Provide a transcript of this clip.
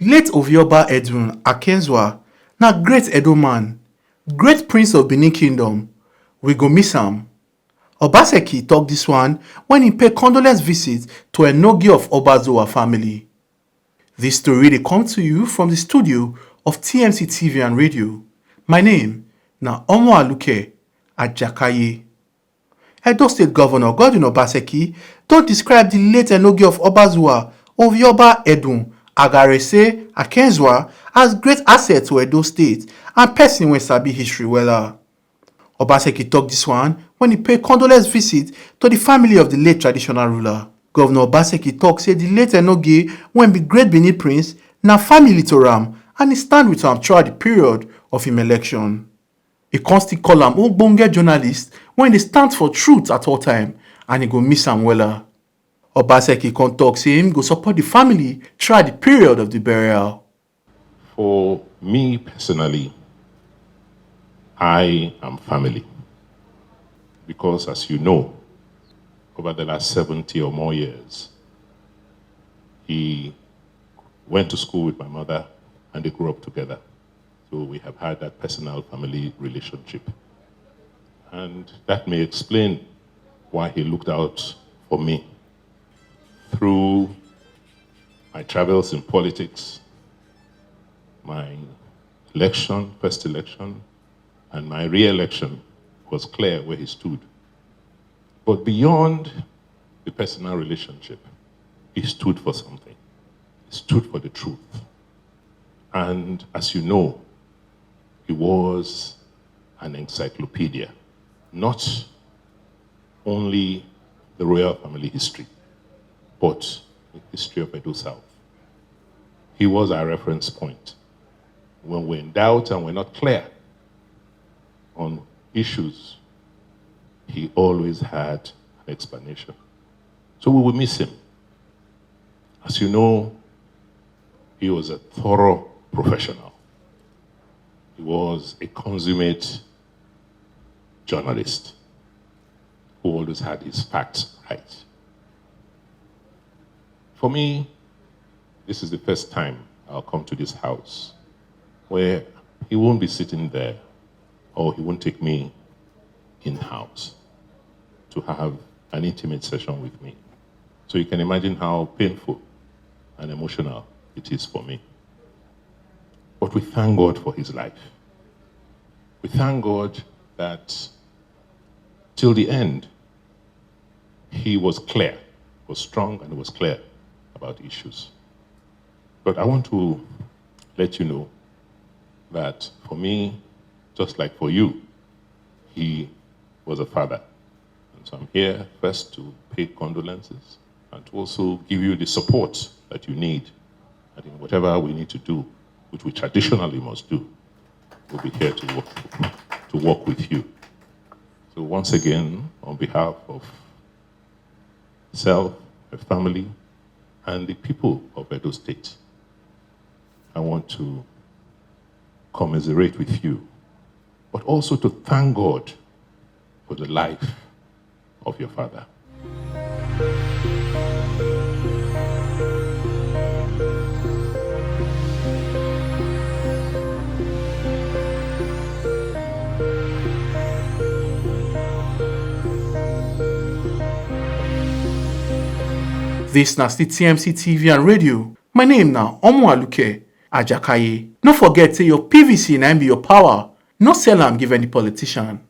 Late Ovioba Edun Akenzua na great Edo man, great prince of Benin kingdom. We go miss am. Obaseki talk this one when he pay condolence visit to Enogi of Obazua family. This story dey come to you from the studio of TMC TV and radio. My name na Omoaluke Ajakaye. Edo State Governor Godwin Obaseki don describe the late Enogi of Obazua Ovioba Edun Agarese Akenzua as great asset to Edo State and person wey sabi history wella. Obaseki talk this one when he pay condolence visit to the family of the late traditional ruler. Governor Obaseki talk say the late Enogi wey be great Benin prince na family to am and he stand with am throughout the period of him election. He con still call am ogbonge journalist when dey stand for truth at all time and he go miss am wella. Obaseki con talk say him go support the family throughout the period of the burial. For me personally, I am family. Because as you know, over the last 70 or more years, he went to school with my mother and they grew up together. So we have had that personal family relationship. And that may explain why he looked out for me. Through my travels in politics, my election, first election, and my re-election was clear where he stood. But beyond the personal relationship, he stood for something. He stood for the truth. And as you know, he was an encyclopedia, not only the royal family history, but the history of Edo South. He was our reference point. When we're in doubt and we're not clear on issues, he always had an explanation. So we will miss him. As you know, he was a thorough professional. He was a consummate journalist who always had his facts right. For me, this is the first time I'll come to this house where he won't be sitting there or he won't take me in-house to have an intimate session with me. So you can imagine how painful and emotional it is for me. But we thank God for his life. We thank God that till the end, he was clear, was strong, and was clear about issues. But I want to let you know that for me, just like for you, he was a father. And so I'm here first to pay condolences and to also give you the support that you need. And in whatever we need to do, which we traditionally must do, we'll be here to work with you. So once again, on behalf of myself, my family, and the people of Edo State, I want to commiserate with you, but also to thank God for the life of your father. This na still TMC TV and radio. My name na Omoaluke Ajakaye. No forget say your PVC na be your power. No sell am give any politician.